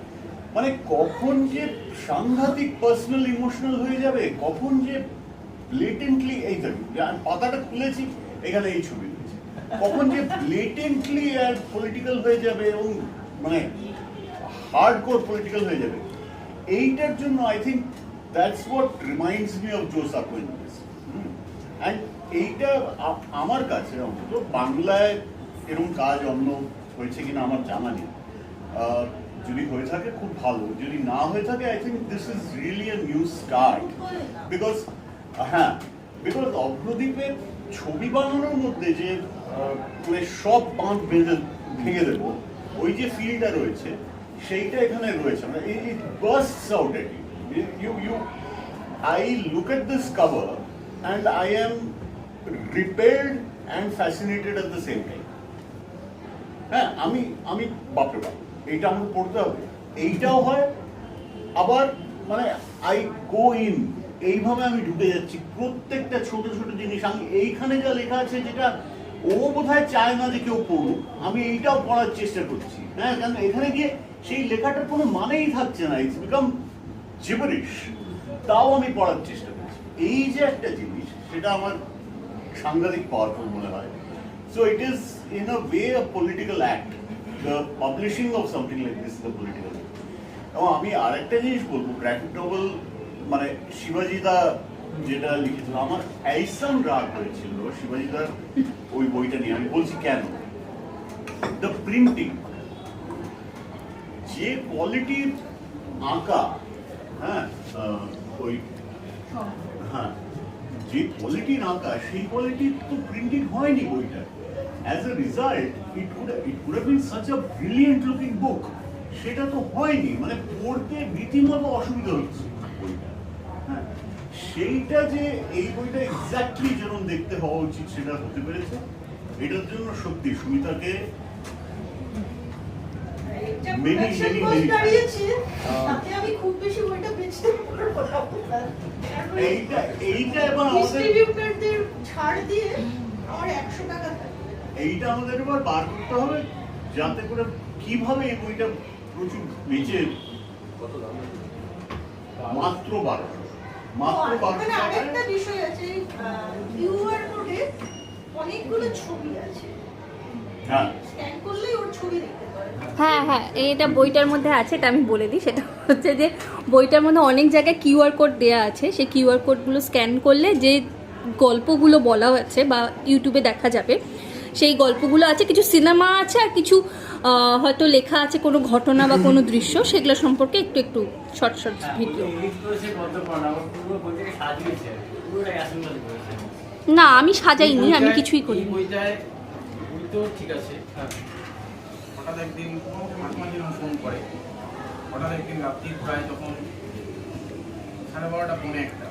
মানে কখন যে সাংঘাতিক পার্সোনাল ইমোশনাল হয়ে যাবে, কখন যে ব্লেটেন্টলি, এই দেখুন পাতাটা খুলেছি এখানে এই ছবি রয়েছে, কখন যে ব্লেটেন্টলি আর পলিটিক্যাল হয়ে যাবে এবং মানে হার্ডকোর পলিটিক্যাল হয়ে যাবে, এইটার জন্য I think that's what reminds me of Joe Sacco in this. And এইটা আমার কাছে অন্তত বাংলায় এরকম কাজ অন্য হয়েছে কিনা আমার জানা নেই, যদি হয়ে থাকে খুব ভালো, যদি না হয়ে থাকে I think this is really a new start, because হ্যাঁ, বিকজ অভ্রদীপের ছবি বানানোর মধ্যে যে মানে সব বাঁধ ভেঙে দেবো ওই যে ফিলটা রয়েছে সেইটা এখানে রয়েছে, মানে it bursts out at you. I look at this cover and I am repelled and fascinated at the same time. হ্যাঁ, আমি বাপরে বাপ এইটা আমাকে পড়তে হবে, এইটাও হয়। আবার মানে আই গো ইন, এইভাবে আমি ঢুকে যাচ্ছি প্রত্যেকটা ছোট ছোট জিনিস। আমি এইখানে যা লেখা আছে যেটা ও বোধহয় চায় না যে কেউ পড়ুক, আমি এইটাও পড়ার চেষ্টা করছি। হ্যাঁ, কারণ এখানে গিয়ে সেই লেখাটার কোনো মানেই থাকছে না, ইটস বিকাম জিবরিশ, তাও আমি পড়ার চেষ্টা করছি। এই যে একটা জিনিস, সেটা আমার সাংঘাতিক পাওয়ারফুল মনে হয়। So it is in a way a political act. The publishing of something like this is a political act. এবং আমি আরেকটা জিনিস বলবো, গ্রাফিক নভেল মানে শিবাজিদা যেটা লিখেছিল, আমার এইসান রাগ হয়েছিল শিবাজিদার ওই বইটা নিয়ে। আমি বলছি কেন, দ্য প্রিন্টিং, যে কোয়ালিটির আঁকা, হ্যাঁ ওই হ্যাঁ যে কোয়ালিটির আঁকা, সেই কোয়ালিটির তো প্রিন্টিং হয়নি বইটা। As a result it could have been such a brilliant looking book, সেটা তো হয়নি। মানে পড়তে রীতিমতো অসুবিধা হচ্ছে বইটা। হ্যাঁ, সেইটা যে এই বইটা এক্স্যাক্টলি যেরকম দেখতে হওয়া উচিত সেটা হতে পেরেছে, এটার জন্য সত্যি সুমিতাকে একটা Many, production many, cost many দাঁড়িয়েছে, তাতে আমি খুব বেশি বইটা বেচতে পারবো না। তারপরে এইটা এবং আমাদের ডিস্ট্রিবিউটরদের ছাড় দিয়ে আমার 100 টাকা থাকে। এইটা আমাদের এবার বার করতে হবে, যাতে করে কিভাবে এই বইটা প্রচুর বেচে। মাত্র 1200, মাত্র 1200 এখানে টাকায়। আরেকটা বিষয় আছে, কিউআর কোডে অনেকগুলো ছবি আছে, হ্যাঁ, স্ক্যান করলেই ওর ছবি দেখতে পারে। হ্যাঁ হ্যাঁ, এটা বইটার মধ্যে আছে, এটা আমি বলে দিই। সেটা হচ্ছে যে বইটার মধ্যে অনেক জায়গায় কিউআর কোড দেওয়া আছে, সেই কিউআর কোডগুলো স্ক্যান করলে যে গল্পগুলো বলা হচ্ছে বা ইউটিউবে দেখা যাবে, সেই গল্পগুলো আছে। কিছু সিনেমা আছে আর কিছু হয়তো লেখা আছে কোনো ঘটনা বা কোনো দৃশ্য, সেগুলো সম্পর্কে একটু একটু শর্ট শর্ট ভিডিও। এডিট করেছে গল্প পড়া, আবার পুরো বইটাকে সাজিয়েছে, পুরোটাই অ্যাসেম্বল করেছে। না, আমি সাজাইনি, আমি কিছুই করি। এই বইটায় বই তো ঠিক আছে, হঠাৎ একদিন আমাকে মাঝে মাঝে এরকম ফোন করে, হঠাৎ একদিন রাত্রি প্রায় তখন 12:30 পৌনে 1টা,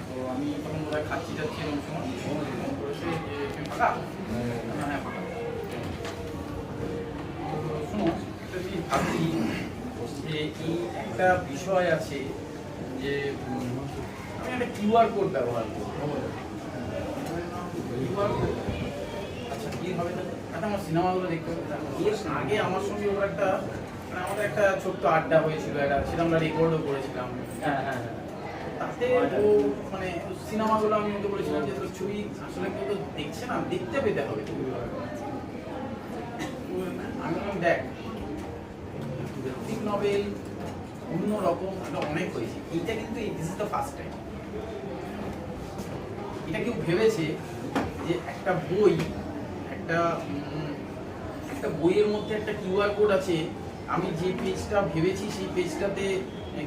তো আমি তখন বোধহয় খাচ্ছি যাচ্ছি এরকম সময় ফোন করেছে যে তুমি ফাঁকা? হ্যাঁ ফাঁকা। শোনো, একটা জিনিস ভাবছি যে এই একটা বিষয় আছে যে আমি একটা কিউআর কোড ব্যবহার করবো। আচ্ছা, কিভাবে একটা আমার সিনেমাগুলো দেখতে হবে। এর আগে আমার সঙ্গে ওর একটা মানে আমাদের একটা ছোট্ট আড্ডা হয়েছিল, একটা সেটা আমরা রেকর্ডও করেছিলাম। হ্যাঁ হ্যাঁ, তাতে ও মানে সিনেমাগুলো আমি ওকে বলেছিলাম যে তোর ছবি আসলে কেউ তো দেখছে না, দেখতে পেতে হবে। আমি বললাম দেখ, গ্রাফিক নভেল অন্যরকম অনেক হয়েছে, এইটা কিন্তু this is the first time. এটা কেউ ভেবেছে যে একটা বই, একটা বইয়ের মধ্যে একটা কিউআর কোড আছে, আমি যে পেজটা ভেবেছি সেই পেজটাতে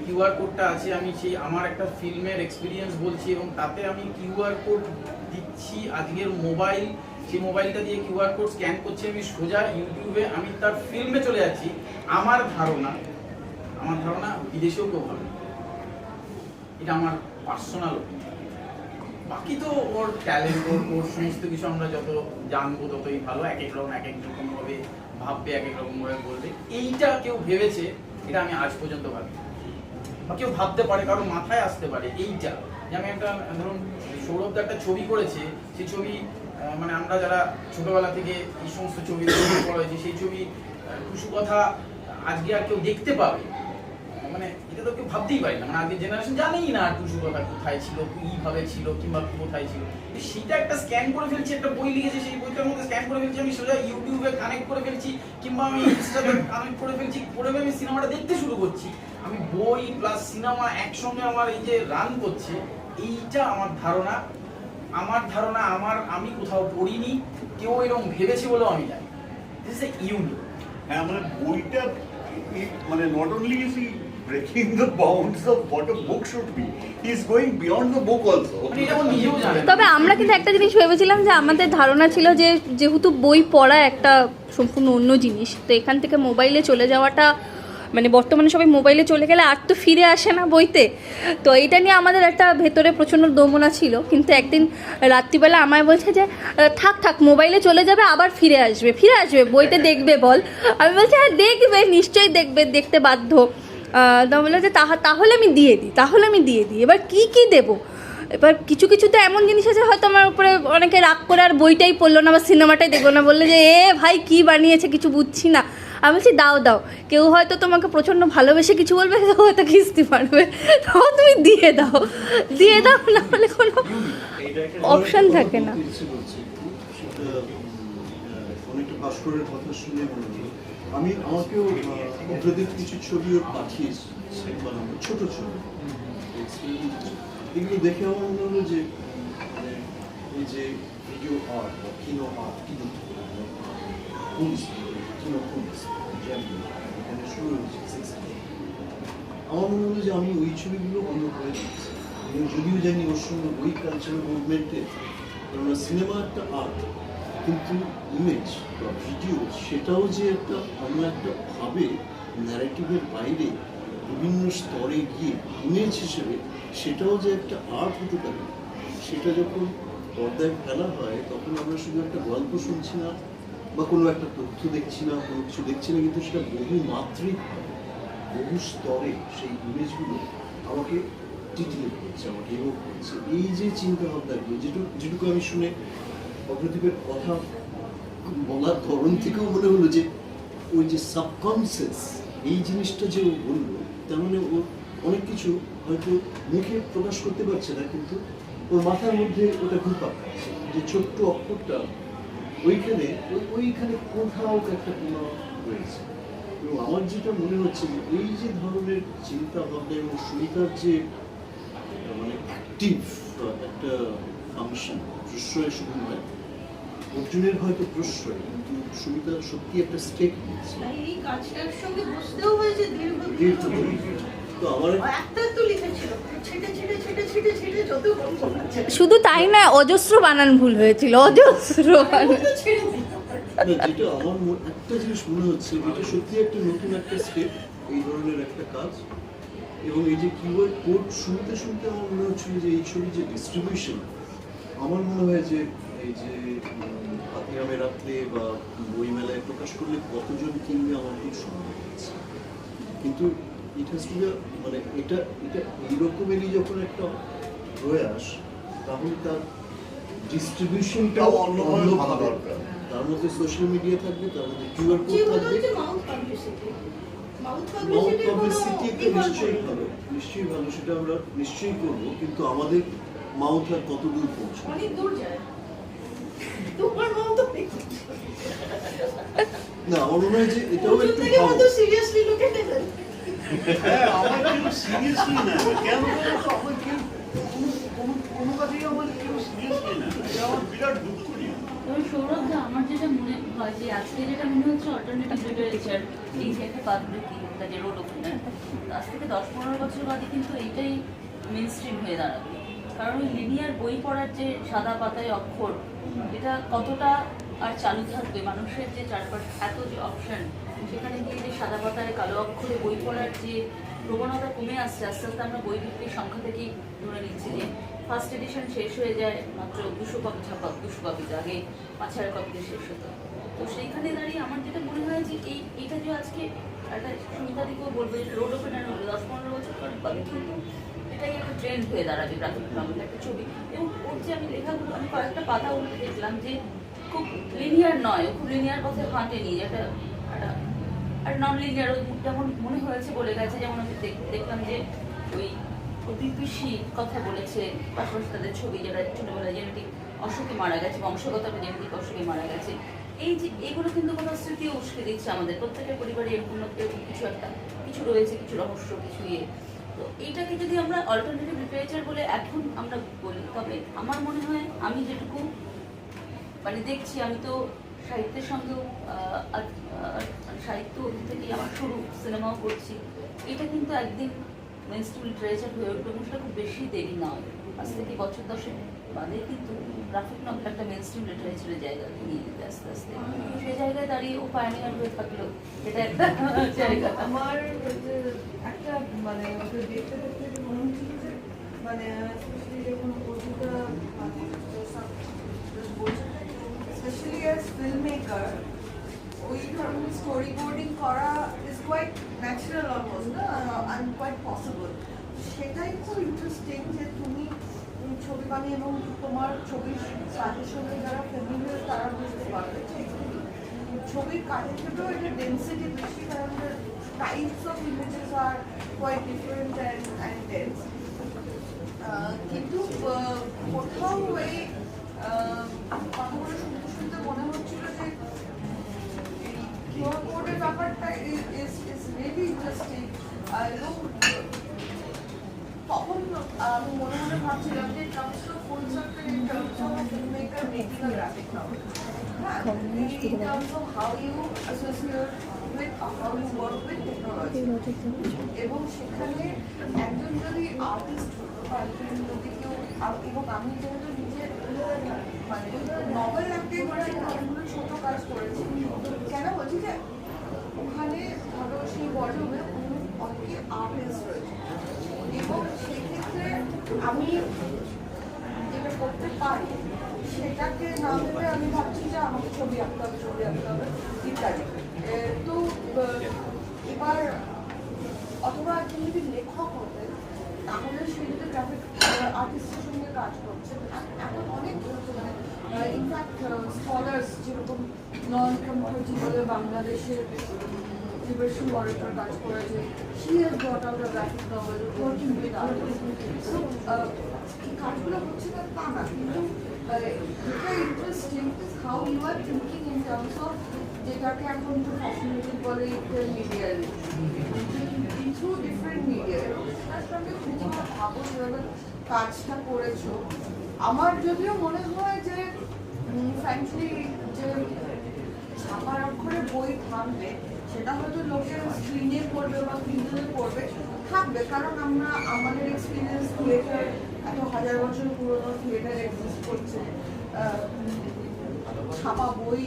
কিউআর কোডটা আছে, আমি সেই আমার একটা ফিল্মের এক্সপিরিয়েন্স বলছি এবং তাতে আমি কিউআর কোড দিচ্ছি আজকের মোবাইল, সেই মোবাইলটা দিয়ে কিউআর কোড স্ক্যান করছি, আমি সোজা ইউটিউবে আমি তার ফিল্মে চলে যাচ্ছি। আমার ধারণা বিদেশেও কেউ ভাবে, এটা আমার পার্সোনাল ওপিনিয়ন। বাকি তো ওর ট্যালেন্ট, ওর সমস্ত কিছু আমরা যত জানবো ততই ভালো। এক এক রকম ভাবে ভাববে, এক এক রকম ভাবে বলবে। এইটা কেউ ভেবেছে, এটা আমি আজ পর্যন্ত ভাবি, বা কেউ ভাবতে পারে, কারণ মাথায় আসতে পারে এইটা যে আমি একটা ধরুন সৌরভদা একটা ছবি করেছে, সেই ছবি মানে আমরা যারা ছোটবেলা থেকে এই সমস্ত ছবি করেছি, সেই ছবি টুসু কথা আজকে আর কেউ দেখতে পাবে, মানে এটা তো কেউ ভাবতেই পারি না। মানে আজকে জেনারেশন জানেই না টুসু কথা কোথায় ছিল, কিভাবে ছিল, কিংবা কোথায় ছিল। সেটা একটা স্ক্যান করে ফেলছি, একটা বই লিখেছে, সেই বইটার মধ্যে স্ক্যান করে ফেলছি, আমি সোজা ইউটিউবে কানেক্ট করে ফেলছি, কিংবা আমি ইনস্টাতে কানেক্ট করে ফেলছি, করে আমি সিনেমাটা দেখতে শুরু করছি। আমি বই প্লাস সিনেমা একসঙ্গে আমার এই যে রান করছে, এইটা আমার ধারণা আমি কোথাও পড়িনি, কেউ এরকম ভেবেছে বলেও আমি জানি। This is unique. হ্যাঁ, মানে বইটা মানে not only is he breaking the bounds of what a book should be, he is going beyond the book also. মানে এটা ও নিজেও জানে। তবে আমরা কিন্তু একটা জিনিস ভেবেছিলাম যে আমাদের ধারণা ছিল যে যেহেতু বই পড়া একটা সম্পূর্ণ অন্য জিনিস, তো এখান থেকে মোবাইলে চলে যাওয়াটা মানে বর্তমানে সবাই মোবাইলে চলে গেলে আর তো ফিরে আসে না বইতে। তো এইটা নিয়ে আমাদের একটা ভেতরে প্রচণ্ড দোমনা ছিল, কিন্তু একদিন রাত্রিবেলা আমায় বলছে যে থাক মোবাইলে চলে যাবে, আবার ফিরে আসবে বইতে দেখবে বল। আমি বলছি হ্যাঁ দেখবে, নিশ্চয়ই দেখবে, দেখতে বাধ্য। তো বললো যে তাহলে আমি দিয়ে দিই। এবার কি দেবো, এবার কিছুতে এমন জিনিস আছে হয়তো আমার উপরে অনেকে রাগ করে আর বইটাই পড়লো না বা সিনেমাটাই দেখলো না, বললে যে ভাই কি বানিয়েছে কিছু বুঝছি না। আমি বলছি দাও, কেউ হয়তো তোমাকে প্রচণ্ড ভালোবেসে কিছু বলবে, হয়তো কিস্তি পারবে, তো তুমি দিয়ে দাও, না হলে কোনো অপশন থাকে না। অনেকটা ভাস্করের কথা শুনে মনে হলো আমাকেও অগ্রদীপ কিছু ছবিও পাঠিয়েছে, ছোট এগুলো দেখে আমার মনে হলো যে এই যে ভিডিও আর্ট বা কিনো আর্ট, এখানে শুরু হয়েছে। আমার মনে হলো যে আমি ওই ছবিগুলো বন্ধ করে দিচ্ছি। যদিও জানি ওর সঙ্গে ওই কালচারাল মুভমেন্টে, কেননা সিনেমা একটা আর্ট, কিন্তু ইমেজ বা ভিডিও সেটাও যে একটা অন্য একটা ভাবে ন্যারেটিভের বাইরে বিভিন্ন স্তরে গিয়ে ইমেজ হিসেবে সেটাও যে একটা আর্ট হতে পারে, সেটা যখন পর্দায় ফেলা হয় তখন আমরা শুধু একটা গল্প শুনছি না বা কোনো একটা তথ্য দেখছি না, কোনো কিছু দেখছি না, কিন্তু সেটা বহু মাত্রিক, বহু স্তরে সেই ইমেজগুলো আমাকে টিটিয়ে করছে, আমাকে এভোক করছে। এই যে চিন্তা ভাবনাগুলো যেটুকু আমি শুনে অগ্রদীপের কথা বলার ধরন থেকেও মনে হলো যে ওই যে সাবকনসিয়াস এই জিনিসটা যে ও বললো, তার মানে ও অনেক কিছু হয়তো মুখে প্রকাশ করতে পারছে না, কিন্তু ওর মাথার মধ্যে ওটা ঘুরপাক খাচ্ছে, যে ছোট্ট অক্ষরটা ওইখানে কোথাও একটা কোনা রয়েছে। এবং আমার যেটা মনে হচ্ছে যে এই যে ধরনের চিন্তা ভাবনা এবং সুমিতার যে মানে অ্যাক্টিভ একটা ফাংশন, প্রশ্রয় শুধু নয়, অর্জুনের হয়তো প্রশ্রয়, কিন্তু সুমিতা সত্যি একটা স্টেক নিয়েছে। এই কাজটার সঙ্গে বসতেও হয়েছে দীর্ঘদিন। তো আমার একটা তো লিখেছিল, ছেটে যত গল্প আছে। শুধু তাই না, অজস্র বানান ভুল হয়েছিল, অজস্র বানান। যেটা আমার একটা জিনিস মনে হচ্ছে, এটা সত্যি একটা নতুন একটা স্টেপ, এই ধরনের একটা কাজ। এবং এই যে কিওয়ার্ড কোড শুনতে আমার মনে হচ্ছিল যে এই ছবির যে ডিস্ট্রিবিউশন, আমার মনে হয় যে এই যে হাতিয়ামে রাখলে বা বইমেলায় প্রকাশ করলে কতজন কিনবে আমার খুব সন্দেহ হচ্ছে। কিন্তু মানে এটা এইরকমেরই যখন একটা প্রয়াস, তাহলে তার ডিস্ট্রিবিউশনটাও অন্যভাবে ভাবা দরকার। তার মধ্যে সোশ্যাল মিডিয়া থাকবে, তার মধ্যে কিউআর কোড থাকবে, মাউথ পাবলিসিটি নিশ্চয়ই ভালো, সেটা আমরা নিশ্চয়ই করবো, কিন্তু আমাদের মাউথ আর কত দূর পৌঁছায়? অনেক দূর যায়। তোমার মাউথ না, আমার মনে হয় যে এটাও একটু ভালো। সিরিয়াসলি লোকে নেবেন। হ্যাঁ, আমার কেউ সিরিয়াসলি না, কেন আমার কেউ কোনো কাজেই আমার কেউ সিরিয়াসলি না, এটা আমার বিরাট দুঃখ নিয়ে। সৌরভদা, আমার যেটা মনে হয় যে আজকে যেটা মনে হচ্ছে অল্টারনেটিভ লিটারেচার, এই যে একটা পাবলিকি যে রোড ওপেনার, আজ থেকে 10-15 বছর বাদে কিন্তু এইটাই মেন স্ট্রিম হয়ে দাঁড়াবে। কারণ ওই লিনিয়ার বই পড়ার যে সাদা পাতায় অক্ষর, এটা কতটা আর চালু থাকবে? মানুষের যে চারপাশে এত যে অপশন, সেখানে গিয়ে যে সাদা পাতায় কালো অক্ষরে বই পড়ার যে প্রবণতা কমে আসছে, আস্তে আস্তে আমরা বই বিক্রির সংখ্যা থেকেই ধরে নিচ্ছি যে ফার্স্ট এডিশন শেষ হয়ে যায় মাত্র 200 কপি ছাপা, 200 কপিতে, আগে 5,000 কপিতে শেষ হতো। তো সেইখানে দাঁড়িয়ে আমার যেটা মনে হয় যে এইটা যে আজকে একটা সুমিতা দিকেও বলবো যে রোড ওপেনার হলো 10-15 বছর পরে পাবে, কিন্তু এটাই একটা ট্রেন্ড হয়ে দাঁড়াবে গ্রাফিক নভেল একটা ছবি। এবং ওর যে আমি লেখাগুলো, আমি কয়েকটা পাতা উঠে দেখলাম যে খুব লিনিয়ার নয়, খুব লিনিয়ার পথে হাঁটেনি, যেটা একটা আর নন লিনিয়ার, যেমন মনে হয়েছে বলে গেছে। যেমন আমি দেখলাম যে ওই প্রতিবেশী কথা বলেছে, পাশাপাশি তাদের ছবি, যারা ছোটবেলায় জেনেটিক অসুখে মারা গেছে, বংশগত জেনেটিক অসুখে মারা গেছে, এই যে এগুলো কিন্তু কোনো স্মৃতি উস্কে দিচ্ছে আমাদের প্রত্যেকের পরিবারে, এরকম কিছু রয়েছে, কিছু রহস্য, কিছু ইয়ে। তো এইটাকে যদি আমরা অল্টারনেটিভ লিটারেচার বলে এখন আমরা বলি, তবে আমার মনে হয়, আমি যেটুকু মানে দেখছি, আমি তো সাহিত্যের সঙ্গেও সাহিত্য থেকেই আমার শুরু, সিনেমাও করছি, এটা কিন্তু একদিন মেইনস্ট্রিম লিটারেচার হয়ে উঠবে, সেটা খুব বেশি দেরি নয়। আজ থেকে বছর 10 বাদে কিন্তু গ্রাফিক নভেল একটা মেন স্ট্রিম লিটারেচারের জায়গা নিয়ে নিতে আস্তে আস্তে সেই জায়গায় দাঁড়িয়ে ও পায়নিয়ার হয়ে থাকলো, এটা একটা জায়গা। আমার যে একটা মানে ওকে দেখতে দেখতে মনে হচ্ছিল যে মানে স্পেশালি যখন কবিতা মানে স্পেশালি অ্যাজ ফিল্ম মেকার ওই ধরনের স্টোরি বোর্ডিং করা ইজ কোয়াইট ন্যাচারাল অলমোস্ট না, অ্যান্ড কোয়াইট পসিবল। সেটাই খুব ইন্টারেস্টিং যে তুমি ছবি বানিয়ে এবং তোমার ছবির কাজের সঙ্গে যারা ফ্যামিলিয়ার তারা বুঝতে পারবে যে ছবির কাজের ক্ষেত্রেও এটা ডেন্সিটি বেশি, কারণ types of images are quite different and dense. কিন্তু কোথাও এই কথাগুলো শুনতে শুনতে মনে হচ্ছিল যে কিউআর কোডের ব্যাপারটা ইজ রিয়েলি ইন্টারেস্টিং। এবং তখন আমি মনে মনে ভাবছিলাম যে terms of full circle in terms of film maker making a graphic novel, হ্যাঁ, in terms of how you associate with how you work with technology. এবং সেখানে একজন যদি আর্টিস্ট বা একজন যদি কেউ, এবং আমি যেহেতু নিজে মানে নভেল একটাই করেছি, অনেকগুলো ছোট কাজ করেছি, কেন বলছি যে ওখানে ধরো সেই বর্ডরুমে অনেকে আর্টিস্ট রয়েছে এবং সেক্ষেত্রে আমি যেটা করতে পারি সেটাকে না ভেবে আমি ভাবছি যে আমাকে ছবি আঁকতে হবে ইত্যাদি। তো এবার অথবা একজন যদি লেখক হতেন তাহলে সে যদি গ্রাফিক আর্টিস্টের সঙ্গে কাজ করছে, এখন অনেক মানে ইনফ্যাক্ট স্কলার্স যেরকম নয়নকম মুখার্জি বলে বাংলাদেশের লিবারেশন ওয়ারেটার কাজ করেছে, she has brought out a graphic novel working with artists. So এই কাজগুলো হচ্ছে না তা না, কিন্তু যেটা interesting is how you are thinking in terms of যেটাকে এখন তো ফ্যাশনেবল বলে মিডিয়াল থ্রু ডিফারেন্ট মিডিয়া, এবং সেটার সঙ্গে তুমি ভাবো যেভাবে কাজটা করেছো। আমার যদিও মনে হয় যে ফ্র্যাঙ্কলি যে ছাপার অক্ষরে বই থাকবে সেটা হয়তো লোকের স্ক্রিনে পড়বে বা কিন্ডলে পড়বে থাকবে, কারণ আমরা আমাদের এক্সপিরিয়েন্স থিয়েটার এত হাজার বছর পুরোনো থিয়েটার এক্সিস্ট করছে, ছাপা বই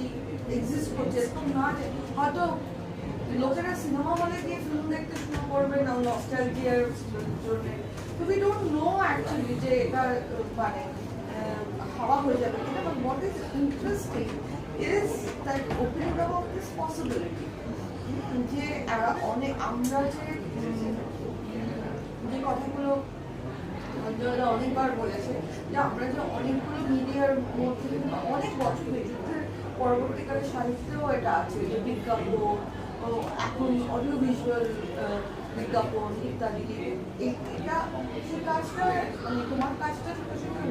এক্সিস্ট করছে, এরকম না যে হয়তো লোকেরা সিনেমা হলে গিয়ে ফিল্ম দেখতে শুরু করবে না নস্টালজিয়ার জন্য। তো উই ডোন্ট নো অ্যাকচুয়ালি যে এটা মানে হাওয়া হয়ে যাবে কিনা, but what is interesting is that opening up of this possibility যে অনেক আমরা যে কথাগুলো অনেকবার বলেছে যে আমরা যে অনেকগুলো মিডিয়ার মধ্যে অনেক বছর যুদ্ধের পরবর্তীকালে সাহিত্যেও এটা আছে যে বিজ্ঞাপন, এখন অডিও ভিজুয়াল বিজ্ঞাপন ইত্যাদি, এটা সেই কাজটা মানে তোমার কাজটা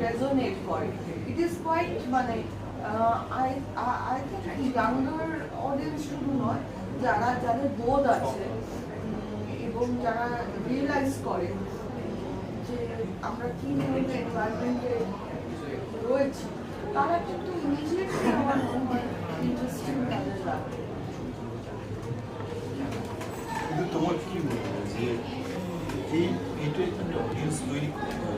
রেজোনেট করে। ইট ইজ কোয়াইট মানে আই থিঙ্ক ইয়াঙ্গার অডিয়েন্স শুধু নয়, যাদের বোধ আছে এবং যারা রিয়েলাইজ করে যে আমরা কি এনভায়রনমেন্টে রয়েছি, তারা কিন্তু ইমিডিয়েটলি আমার মনে হয় ইন্টারেস্টিং কাজে লাগে। কিন্তু তোমার কি মনে হয় যে এই এটা একটা অডিয়েন্স তৈরি করতে হবে?